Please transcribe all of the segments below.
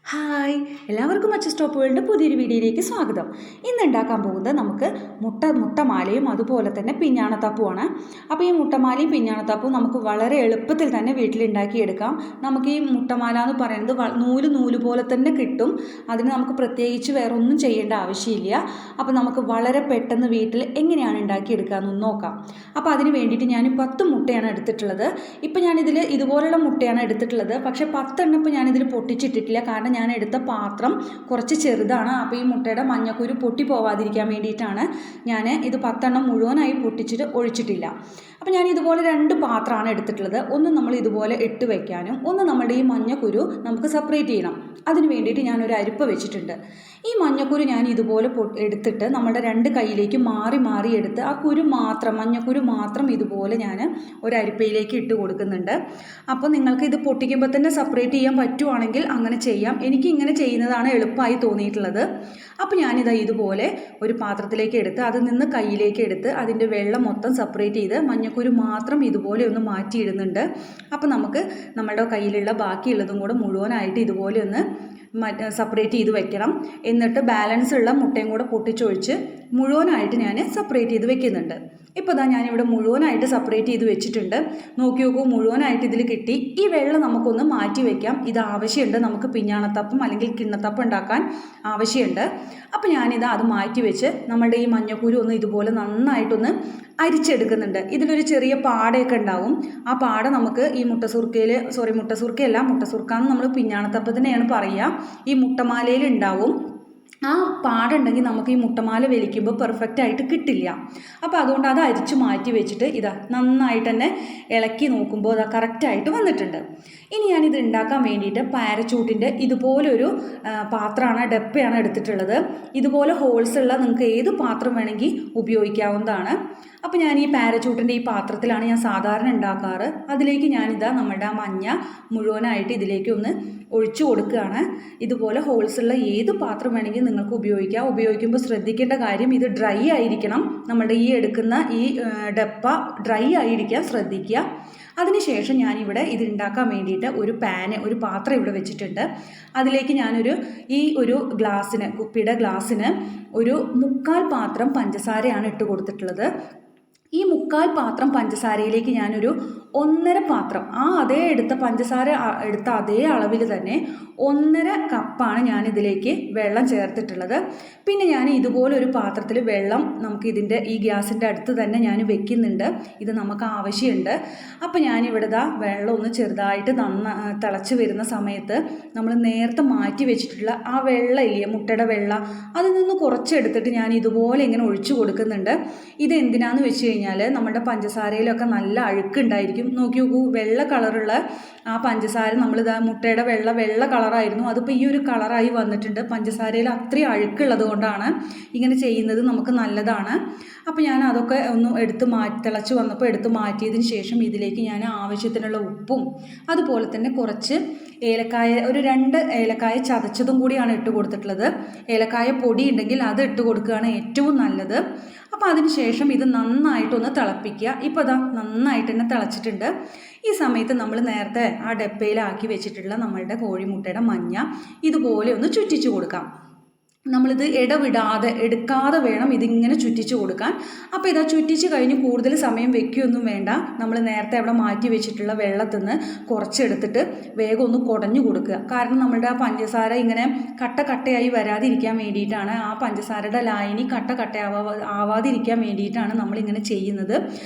Hi, എല്ലാവർക്കും Achu stop വേൾഡിൻ്റെ പുതിയൊരു വീഡിയോയിലേക്ക് സ്വാഗതം. ഇന്ന് ഉണ്ടാക്കാൻ പോകുന്നത് നമുക്ക് മുട്ടമാലയും അതുപോലെ തന്നെ പിഞ്ഞാണത്തപ്പുമാണ്. അപ്പോൾ ഈ മുട്ടമാലയും പിഞ്ഞാണത്തപ്പും നമുക്ക് വളരെ എളുപ്പത്തിൽ തന്നെ വീട്ടിലുണ്ടാക്കിയെടുക്കാം. നമുക്ക് ഈ മുട്ടമാല എന്ന് പറയുന്നത് നൂല് പോലെ തന്നെ കിട്ടും. അതിന് നമുക്ക് പ്രത്യേകിച്ച് വേറെ ഒന്നും ചെയ്യേണ്ട ആവശ്യമില്ല. അപ്പോൾ നമുക്ക് വളരെ പെട്ടെന്ന് വീട്ടിൽ എങ്ങനെയാണ് ഉണ്ടാക്കിയെടുക്കാമെന്ന് നോക്കാം. അപ്പോൾ അതിന് വേണ്ടിയിട്ട് ഞാൻ 10 മുട്ടയാണ് എടുത്തിട്ടുള്ളത്. ഇപ്പോൾ ഞാനിതിൽ ഇതുപോലുള്ള മുട്ടയാണ് എടുത്തിട്ടുള്ളത്. പക്ഷേ 10 എണ്ണം ഇപ്പോൾ ഞാനിതിൽ പൊട്ടിച്ചിട്ടിട്ടില്ല. കാരണം ഞാൻ എടുത്ത പാത്രം കുറച്ച് ചെറുതാണ്. അപ്പോൾ ഈ മുട്ടയുടെ മഞ്ഞക്കുരു പൊട്ടി പോവാതിരിക്കാൻ വേണ്ടിയിട്ടാണ് ഞാൻ ഇത് 10 എണ്ണം മുഴുവനായി പൊട്ടിച്ചിട്ട് ഒഴിച്ചിട്ടില്ല. അപ്പോൾ ഞാൻ ഇതുപോലെ 2 പാത്രമാണ് എടുത്തിട്ടുള്ളത്. ഒന്ന് നമ്മൾ ഇതുപോലെ ഇട്ട് വയ്ക്കാനും ഒന്ന് നമ്മുടെ ഈ മഞ്ഞക്കുരു നമുക്ക് സെപ്പറേറ്റ് ചെയ്യണം. അതിന് വേണ്ടിയിട്ട് ഞാനൊരു അരിപ്പ വെച്ചിട്ടുണ്ട്. ഈ മഞ്ഞക്കുരു ഞാൻ ഇതുപോലെ എടുത്തിട്ട് നമ്മുടെ 2 കൈയിലേക്ക് മാറി എടുത്ത് ആ മഞ്ഞക്കുരു മാത്രം ഇതുപോലെ ഞാൻ ഒരു അരിപ്പയിലേക്ക് ഇട്ട് കൊടുക്കുന്നുണ്ട്. അപ്പോൾ നിങ്ങൾക്ക് ഇത് പൊട്ടിക്കുമ്പോൾ തന്നെ സെപ്പറേറ്റ് ചെയ്യാൻ പറ്റുവാണെങ്കിൽ അങ്ങനെ ചെയ്യാം. എനിക്ക് ഇങ്ങനെ ചെയ്യുന്നതാണ് എളുപ്പമായി തോന്നിയിട്ടുള്ളത്. അപ്പോൾ ഞാനിതാ ഇതുപോലെ ഒരു പാത്രത്തിലേക്ക് എടുത്ത് അതിൽ നിന്ന് കയ്യിലേക്ക് എടുത്ത് അതിൻ്റെ വെള്ളം മൊത്തം സെപ്പറേറ്റ് ചെയ്ത് മഞ്ഞക്കുരു മാത്രം ഇതുപോലെ ഒന്ന് മാറ്റിയിടുന്നുണ്ട്. അപ്പോൾ നമുക്ക് നമ്മുടെ കയ്യിലുള്ള ബാക്കിയുള്ളതും കൂടെ മുഴുവനായിട്ട് ഇതുപോലെ ഒന്ന് സെപ്പറേറ്റ് ചെയ്ത് വെക്കണം. എന്നിട്ട് ബാലൻസ് ഉള്ള മുട്ടയും കൂടെ പൊട്ടിച്ചൊഴിച്ച് മുഴുവനായിട്ട് ഞാൻ സെപ്പറേറ്റ് ചെയ്ത് വെക്കുന്നുണ്ട്. ഇപ്പോൾ ഇതാ ഞാനിവിടെ മുഴുവനായിട്ട് സെപ്പറേറ്റ് ചെയ്ത് വെച്ചിട്ടുണ്ട്. നോക്കി നോക്കൂ, മുഴുവനായിട്ട് ഇതിൽ കിട്ടി. ഈ വെള്ളം നമുക്കൊന്ന് മാറ്റി വയ്ക്കാം. ഇത് ആവശ്യമുണ്ട്, നമുക്ക് പിഞ്ഞാണത്തപ്പം അല്ലെങ്കിൽ കിണ്ണത്തപ്പം ഉണ്ടാക്കാൻ ആവശ്യമുണ്ട്. അപ്പോൾ ഞാനിതാ അത് മാറ്റി വെച്ച് നമ്മുടെ ഈ മഞ്ഞക്കുരു ഒന്ന് ഇതുപോലെ നന്നായിട്ടൊന്ന് അരിച്ചെടുക്കുന്നുണ്ട്. ഇതിലൊരു ചെറിയ പാടയൊക്കെ ഉണ്ടാവും. ആ പാട നമുക്ക് ഈ മുട്ടസുർക്കയല്ല, മുട്ടസുർക്കാന്ന് നമ്മൾ പിഞ്ഞാണത്തപ്പത്തിനെയാണ് പറയുക. ഈ മുട്ടമാലയിൽ ഉണ്ടാവും. ആ പാടുണ്ടെങ്കിൽ നമുക്ക് ഈ മുട്ടമാല വലിക്കുമ്പോൾ പെർഫെക്റ്റ് ആയിട്ട് കിട്ടില്ല. അപ്പോൾ അതുകൊണ്ട് അത് അരിച്ചു മാറ്റി വെച്ചിട്ട് ഇതാ നന്നായിട്ട് തന്നെ ഇളക്കി നോക്കുമ്പോൾ അത് കറക്റ്റായിട്ട് വന്നിട്ടുണ്ട്. ഇനി ഞാനിത് ഉണ്ടാക്കാൻ വേണ്ടിയിട്ട് പാരച്യൂട്ടിൻ്റെ ഇതുപോലൊരു പാത്രമാണ്, ഡപ്പയാണ് എടുത്തിട്ടുള്ളത്. ഇതുപോലെ ഹോൾസ് ഉള്ള നിങ്ങൾക്ക് ഏത് പാത്രം വേണമെങ്കിൽ ഉപയോഗിക്കാവുന്നതാണ്. അപ്പോൾ ഞാൻ ഈ പാരച്യൂട്ടിൻ്റെ ഈ പാത്രത്തിലാണ് ഞാൻ സാധാരണ ഉണ്ടാക്കാറ്. അതിലേക്ക് ഞാനിതാ നമ്മുടെ ആ മഞ്ഞ മുഴുവനായിട്ട് ഇതിലേക്ക് ഒന്ന് ഒഴിച്ചു കൊടുക്കുകയാണ്. ഇതുപോലെ ഹോൾസ് ഉള്ള ഏത് പാത്രം വേണമെങ്കിൽ നിങ്ങൾക്ക് ഉപയോഗിക്കാം. ഉപയോഗിക്കുമ്പോൾ ശ്രദ്ധിക്കേണ്ട കാര്യം ഇത് ഡ്രൈ ആയിരിക്കണം. നമ്മുടെ ഈ എടുക്കുന്ന ഈ ഡപ്പ ഡ്രൈ ആയിരിക്കാൻ ശ്രദ്ധിക്കുക. അതിനുശേഷം ഞാനിവിടെ ഇത് ഉണ്ടാക്കാൻ വേണ്ടിയിട്ട് ഒരു പാത്രം ഇവിടെ വെച്ചിട്ടുണ്ട്. അതിലേക്ക് ഞാനൊരു കുപ്പിയുടെ ഗ്ലാസ്സിന് ഒരു 3/4 പാത്രം പഞ്ചസാരയാണ് ഇട്ട് കൊടുത്തിട്ടുള്ളത്. ഈ 3/4 പാത്രം പഞ്ചസാരയിലേക്ക് ഞാനൊരു 1.5 പാത്രം എടുത്ത പഞ്ചസാര എടുത്ത അതേ അളവിൽ തന്നെ 1.5 കപ്പാണ് ഞാനിതിലേക്ക് വെള്ളം ചേർത്തിട്ടുള്ളത്. പിന്നെ ഞാൻ ഇതുപോലൊരു പാത്രത്തിൽ വെള്ളം നമുക്ക് ഈ ഗ്യാസിൻ്റെ അടുത്ത് തന്നെ ഞാൻ വെക്കുന്നുണ്ട്. ഇത് നമുക്ക് ആവശ്യമുണ്ട്. അപ്പോൾ ഞാനിവിടെ വെള്ളം ഒന്ന് ചെറുതായിട്ട് തിളച്ച് വരുന്ന സമയത്ത് നമ്മൾ നേരത്തെ മാറ്റി വെച്ചിട്ടുള്ള ആ വെള്ളം ഇല്ലേ, മുട്ടയുടെ വെള്ളം, അതിൽ നിന്ന് കുറച്ചെടുത്തിട്ട് ഞാൻ ഇതുപോലെ ഇങ്ങനെ ഒഴിച്ചു കൊടുക്കുന്നുണ്ട്. ഇത് എന്തിനാന്ന് വെച്ച് കഴിഞ്ഞാൽ നമ്മുടെ പഞ്ചസാരയിലൊക്കെ നല്ല അഴുക്കുണ്ടായിരിക്കും. നോക്കി നോക്കൂ, വെള്ള കളറുള്ള ആ പഞ്ചസാര മുട്ടയുടെ വെള്ള കളറായിരുന്നു, അതിപ്പോൾ ഈ ഒരു കളറായി വന്നിട്ടുണ്ട്. പഞ്ചസാരയിൽ അത്രയും അഴുക്കുള്ളത് കൊണ്ടാണ് ഇങ്ങനെ ചെയ്യുന്നത്. നമുക്ക് നല്ലതാണ്. അപ്പോൾ ഞാൻ അതൊക്കെ ഒന്ന് തിളച്ച് വന്നപ്പോൾ എടുത്ത് മാറ്റിയതിന് ശേഷം ഇതിലേക്ക് ഞാൻ ആവശ്യത്തിനുള്ള ഉപ്പും അതുപോലെ തന്നെ കുറച്ച് ഏലക്കായ, ഒരു 2 ഏലക്കായ ചതച്ചതും കൂടിയാണ് ഇട്ട് കൊടുത്തിട്ടുള്ളത്. ഏലക്കായ പൊടി ഉണ്ടെങ്കിൽ അത് ഇട്ട് കൊടുക്കുകയാണ് ഏറ്റവും നല്ലത്. അപ്പോൾ അതിന് ശേഷം ഇത് നന്നായിട്ടൊന്ന് തിളപ്പിക്കുക. ഇപ്പോൾ നന്നായിട്ട് തന്നെ തിളച്ചിട്ടുണ്ട്. ഈ സമയത്ത് നമ്മൾ നേരത്തെ ആ ഡപ്പയിലാക്കി വെച്ചിട്ടുള്ള നമ്മളുടെ കോഴിമുട്ടയുടെ മഞ്ഞ ഇതുപോലെ ഒന്ന് ചുറ്റിച്ചു കൊടുക്കാം. നമ്മളിത് എടുക്കാതെ വേണം ഇതിങ്ങനെ ചുറ്റിച്ച് കൊടുക്കാൻ. അപ്പോൾ ഇതാ ചുറ്റിച്ച് കഴിഞ്ഞ് കൂടുതൽ സമയം വെക്കുകയൊന്നും വേണ്ട. നമ്മൾ നേരത്തെ അവിടെ മാറ്റി വെച്ചിട്ടുള്ള വെള്ളത്തിൽ നിന്ന് കുറച്ചെടുത്തിട്ട് വേഗം ഒന്ന് കുടഞ്ഞു കൊടുക്കുക. കാരണം നമ്മളുടെ ആ പഞ്ചസാര ഇങ്ങനെ കട്ടയായി വരാതിരിക്കാൻ വേണ്ടിയിട്ടാണ്, ആ പഞ്ചസാരയുടെ ലായനി ആവാതിരിക്കാൻ വേണ്ടിയിട്ടാണ് നമ്മളിങ്ങനെ ചെയ്യുന്നത്.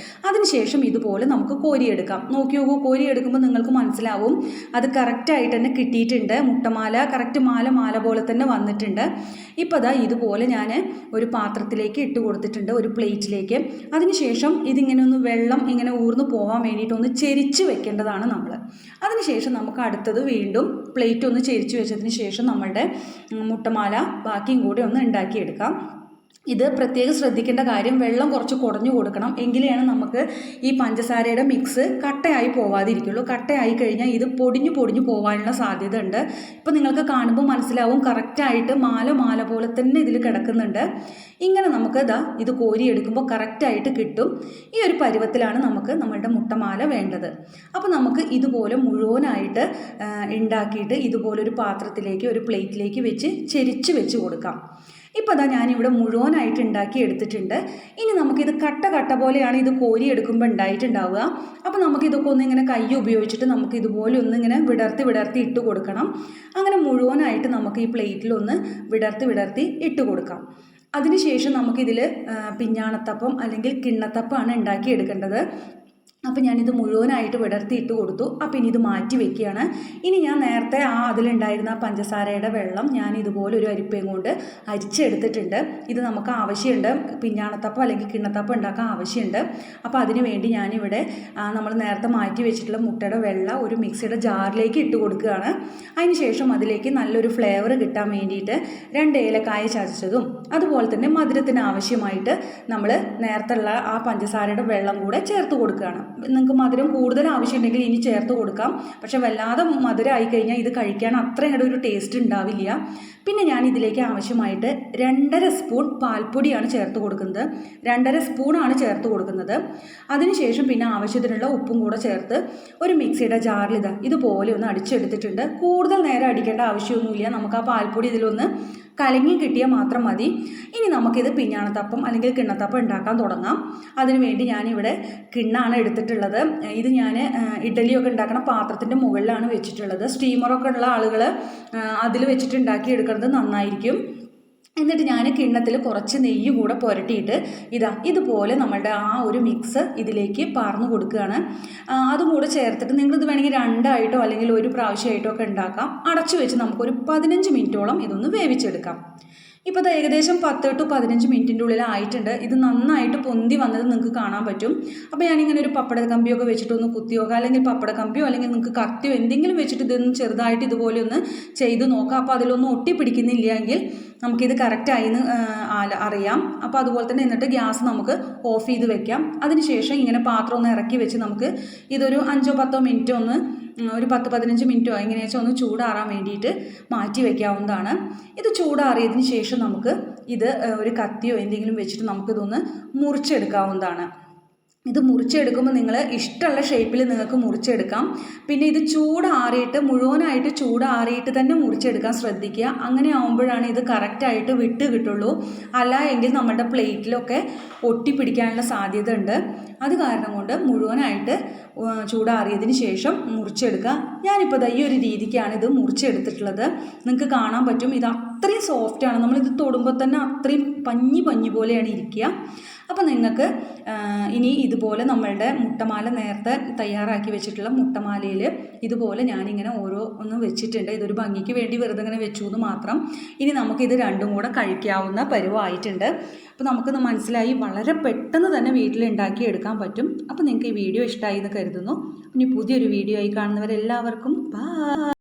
അതിനുശേഷം ഇതുപോലെ നമുക്ക് കോരിയെടുക്കാം. നോക്കി നോക്കൂ, കോരിയെടുക്കുമ്പോൾ നിങ്ങൾക്ക് മനസ്സിലാവും അത് കറക്റ്റായിട്ട് തന്നെ കിട്ടിയിട്ടുണ്ട്. മുട്ടമാല കറക്റ്റ് മാല പോലെ തന്നെ വന്നിട്ടുണ്ട്. ഇപ്പോൾ ഇതുപോലെ ഞാൻ ഒരു പാത്രത്തിലേക്ക് ഇട്ട് കൊടുത്തിട്ടുണ്ട്, ഒരു പ്ലേറ്റിലേക്ക്. അതിനുശേഷം ഇതിങ്ങനെ ഒന്ന് വെള്ളം ഇങ്ങനെ ഊർന്നു പോകാൻ വേണ്ടിയിട്ട് ഒന്ന് ചെരിച്ച് വെക്കേണ്ടതാണ് നമ്മൾ. അതിനുശേഷം നമുക്ക് അടുത്തത് വീണ്ടും പ്ലേറ്റ് ഒന്ന് ചെരിച്ച് വെച്ചതിന് ശേഷം നമ്മളുടെ മുട്ടമാല ബാക്കിയും കൂടി ഒന്ന് ഉണ്ടാക്കിയെടുക്കാം. ഇത് പ്രത്യേകം ശ്രദ്ധിക്കേണ്ട കാര്യം, വെള്ളം കുറച്ച് കുറഞ്ഞു കൊടുക്കണം. എങ്കിലാണ് നമുക്ക് ഈ പഞ്ചസാരയുടെ മിക്സ് കട്ടയായി പോവാതിരിക്കുള്ളൂ. കട്ടയായി കഴിഞ്ഞാൽ ഇത് പൊടിഞ്ഞു പോകാനുള്ള സാധ്യത ഉണ്ട്. ഇപ്പോൾ നിങ്ങൾക്ക് കാണുമ്പോൾ മനസ്സിലാവും കറക്റ്റായിട്ട് മാല പോലെ തന്നെ ഇതിൽ കിടക്കുന്നുണ്ട്. ഇങ്ങനെ നമുക്ക് ഇത് കോരിയെടുക്കുമ്പോൾ കറക്റ്റായിട്ട് കിട്ടും. ഈ ഒരു പരുവത്തിലാണ് നമുക്ക് നമ്മളുടെ മുട്ടമാല വേണ്ടത്. അപ്പോൾ നമുക്ക് ഇതുപോലെ മുഴുവനായിട്ട് ഉണ്ടാക്കിയിട്ട് ഇതുപോലൊരു പാത്രത്തിലേക്ക്, ഒരു പ്ലേറ്റിലേക്ക് ചെരിച്ച് കൊടുക്കാം. ഇപ്പോൾ ഞാനിവിടെ മുഴുവനായിട്ട് ഉണ്ടാക്കി എടുത്തിട്ടുണ്ട്. ഇനി നമുക്കിത് കട്ട പോലെയാണ് ഇത് കോരിയെടുക്കുമ്പോൾ ഉണ്ടായിട്ടുണ്ടാവുക. അപ്പോൾ നമുക്കിതൊക്കെ ഒന്ന് ഇങ്ങനെ കൈ ഉപയോഗിച്ചിട്ട് നമുക്ക് ഇതുപോലെ ഒന്ന് ഇങ്ങനെ വിടർത്തി ഇട്ട് കൊടുക്കണം. അങ്ങനെ മുഴുവനായിട്ട് നമുക്ക് ഈ പ്ലേറ്റിലൊന്ന് വിടർത്തി ഇട്ട് കൊടുക്കാം. അതിനുശേഷം നമുക്കിതിൽ പിഞ്ഞാണത്തപ്പം അല്ലെങ്കിൽ കിണ്ണത്തപ്പമാണ് ഉണ്ടാക്കിയെടുക്കേണ്ടത്. അപ്പോൾ ഞാനിത് മുഴുവനായിട്ട് വിടർത്തിയിട്ട് കൊടുത്തു. അപ്പോൾ ഇനി ഇത് മാറ്റി വെക്കുകയാണ്. ഇനി ഞാൻ നേരത്തെ അതിലുണ്ടായിരുന്ന പഞ്ചസാരയുടെ വെള്ളം ഞാൻ ഇതുപോലെ ഒരു അരിപ്പയും കൊണ്ട് അരിച്ചെടുത്തിട്ടുണ്ട്. ഇത് നമുക്ക് ആവശ്യമുണ്ട്, പിഞ്ഞാണത്തപ്പം അല്ലെങ്കിൽ കിണ്ണത്തപ്പം ഉണ്ടാക്കാൻ ആവശ്യമുണ്ട്. അപ്പോൾ അതിന് വേണ്ടി ഞാനിവിടെ നമ്മൾ നേരത്തെ മാറ്റി വെച്ചിട്ടുള്ള മുട്ടയുടെ വെള്ള ഒരു മിക്സിയുടെ ജാറിലേക്ക് ഇട്ട് കൊടുക്കുകയാണ്. അതിന് ശേഷം അതിലേക്ക് നല്ലൊരു ഫ്ലേവർ കിട്ടാൻ വേണ്ടിയിട്ട് 2 ഏലക്കായ ചതച്ചതും അതുപോലെ തന്നെ മധുരത്തിന് ആവശ്യമായിട്ട് നമ്മൾ നേരത്തെ ഉള്ള ആ പഞ്ചസാരയുടെ വെള്ളം കൂടെ ചേർത്ത് കൊടുക്കുകയാണ്. നിങ്ങൾക്ക് മധുരം കൂടുതൽ ആവശ്യമുണ്ടെങ്കിൽ ഇനി ചേർത്ത് കൊടുക്കാം. പക്ഷെ വല്ലാതെ മധുരമായി കഴിഞ്ഞാൽ ഇത് കഴിക്കാൻ അത്രയും ഒരു ടേസ്റ്റ് ഉണ്ടാവില്ല. പിന്നെ ഞാൻ ഇതിലേക്ക് ആവശ്യമായിട്ട് 2.5 സ്പൂൺ പാൽപ്പൊടിയാണ് ചേർത്ത് കൊടുക്കുന്നത്. 2.5 സ്പൂണാണ് ചേർത്ത് കൊടുക്കുന്നത്. അതിനുശേഷം പിന്നെ ആവശ്യത്തിനുള്ള ഉപ്പും കൂടെ ചേർത്ത് ഒരു മിക്സിയുടെ ജാറിൽ ഇതുപോലെ ഒന്ന് അടിച്ചെടുത്തിട്ടുണ്ട്. കൂടുതൽ നേരം അടിക്കേണ്ട ആവശ്യമൊന്നുമില്ല. നമുക്ക് ആ പാൽപ്പൊടി ഇതിലൊന്ന് കലങ്ങി കിട്ടിയാൽ മാത്രം മതി. ഇനി നമുക്കിത് പിഞ്ഞാണത്തപ്പം അല്ലെങ്കിൽ കിണ്ണത്തപ്പം ഉണ്ടാക്കാൻ തുടങ്ങാം. അതിനുവേണ്ടി ഞാനിവിടെ കിണ്ണാണ് എടുത്തിട്ടുള്ളത്. ഇത് ഞാൻ ഇഡ്ഡലിയൊക്കെ ഉണ്ടാക്കുന്ന പാത്രത്തിൻ്റെ മുകളിലാണ് വെച്ചിട്ടുള്ളത്. സ്റ്റീമറൊക്കെ ഉള്ള ആളുകൾ അതിൽ വെച്ചിട്ട് ഉണ്ടാക്കിയെടുക്കുന്നത് നന്നായിരിക്കും. എന്നിട്ട് ഞാൻ കിണ്ണത്തിൽ കുറച്ച് നെയ്യ് കൂടെ പുരട്ടിയിട്ട് ഇതുപോലെ നമ്മളുടെ ആ ഒരു മിക്സ് ഇതിലേക്ക് പാർന്നു കൊടുക്കുകയാണ്. അതും കൂടെ ചേർത്തിട്ട് നിങ്ങളിത് വേണമെങ്കിൽ 2 ആയിട്ടോ അല്ലെങ്കിൽ 1 പ്രാവശ്യമായിട്ടോ ഒക്കെ ഉണ്ടാക്കാം. അടച്ചു വെച്ച് നമുക്കൊരു 15 മിനിറ്റോളം ഇതൊന്ന് വേവിച്ചെടുക്കാം. ഇപ്പോൾ ഇത് ഏകദേശം 10 to 15 മിനിറ്റിൻ്റെ ഉള്ളിലായിട്ടുണ്ട്. ഇത് നന്നായിട്ട് പൊന്തി വന്നത് നിങ്ങൾക്ക് കാണാൻ പറ്റും. അപ്പോൾ ഞാനിങ്ങനെ ഒരു പപ്പട കമ്പിയൊക്കെ വെച്ചിട്ടൊന്ന് കുത്തി നോക്കാം, അല്ലെങ്കിൽ പപ്പട കമ്പിയോ അല്ലെങ്കിൽ നിങ്ങൾക്ക് കത്തിയോ എന്തെങ്കിലും വെച്ചിട്ട് ഇതൊന്ന് ചെറുതായിട്ട് ഇതുപോലെ ഒന്ന് ചെയ്ത് നോക്കാം. അപ്പോൾ അതിലൊന്നും ഒട്ടിപ്പിടിക്കുന്നില്ല എങ്കിൽ നമുക്കിത് കറക്റ്റായി എന്ന് അറിയാം. അപ്പോൾ അതുപോലെ തന്നെ എന്നിട്ട് ഗ്യാസ് നമുക്ക് ഓഫ് ചെയ്ത് വെക്കാം. അതിനുശേഷം ഇങ്ങനെ പാത്രം ഒന്ന് ഇറക്കി വെച്ച് നമുക്ക് ഇതൊരു 5-10 മിനിറ്റോ ഒരു 10-15 മിനിറ്റോ എങ്ങനെയാ വെച്ചാൽ ഒന്ന് ചൂടാറാൻ വേണ്ടിയിട്ട് മാറ്റി വയ്ക്കാവുന്നതാണ്. ഇത് ചൂടാറിയതിന് ശേഷം നമുക്ക് ഇത് ഒരു കത്തിയോ എന്തെങ്കിലും വെച്ചിട്ട് നമുക്കിതൊന്ന് മുറിച്ചെടുക്കാവുന്നതാണ്. ഇത് മുറിച്ചെടുക്കുമ്പോൾ നിങ്ങൾ ഇഷ്ടമുള്ള ഷേപ്പിൽ നിങ്ങൾക്ക് മുറിച്ചെടുക്കാം. പിന്നെ ഇത് മുഴുവനായിട്ട് ചൂടാറിയിട്ട് തന്നെ മുറിച്ചെടുക്കാൻ ശ്രദ്ധിക്കുക. അങ്ങനെ ആകുമ്പോഴാണ് ഇത് കറക്റ്റായിട്ട് വിട്ട് കിട്ടുള്ളൂ. അല്ല എങ്കിൽ നമ്മുടെ പ്ലേറ്റിലൊക്കെ ഒട്ടിപ്പിടിക്കാനുള്ള സാധ്യത ഉണ്ട്. അത് കാരണം കൊണ്ട് മുഴുവനായിട്ട് ചൂടാറിയതിന് ശേഷം മുറിച്ചെടുക്കുക. ഞാനിപ്പോൾ ഈ ഒരു രീതിക്കാണ് ഇത് മുറിച്ചെടുത്തിട്ടുള്ളത്. നിങ്ങൾക്ക് കാണാൻ പറ്റും ഇത് അത്രയും സോഫ്റ്റാണ്. നമ്മളിത് തൊടുമ്പോൾ തന്നെ അത്രയും പഞ്ഞി പോലെയാണ് ഇരിക്കുക. അപ്പോൾ നിങ്ങൾക്ക് ഇനി ഇതുപോലെ നമ്മളുടെ മുട്ടമാല നേരത്തെ തയ്യാറാക്കി വെച്ചിട്ടുള്ള മുട്ടമാലയിൽ ഇതുപോലെ ഞാനിങ്ങനെ ഓരോന്ന് വെച്ചിട്ടുണ്ട്. ഇതൊരു ഭംഗിക്ക് വേണ്ടി വെറുതെ ഇങ്ങനെ വെച്ചു എന്ന് മാത്രം. ഇനി നമുക്കിത് രണ്ടും കൂടെ കഴിക്കാവുന്ന പരുവമായിട്ടുണ്ട്. അപ്പോൾ നമുക്കൊന്ന് മനസ്സിലായി, വളരെ പെട്ടെന്ന് തന്നെ വീട്ടിലുണ്ടാക്കി എടുക്കാൻ പറ്റും. അപ്പോൾ നിങ്ങൾക്ക് ഈ വീഡിയോ ഇഷ്ടമായി എന്ന് കരുതുന്നു. ഇനി പുതിയൊരു വീഡിയോ ആയി കാണുന്നവരെല്ലാവർക്കും ബൈ.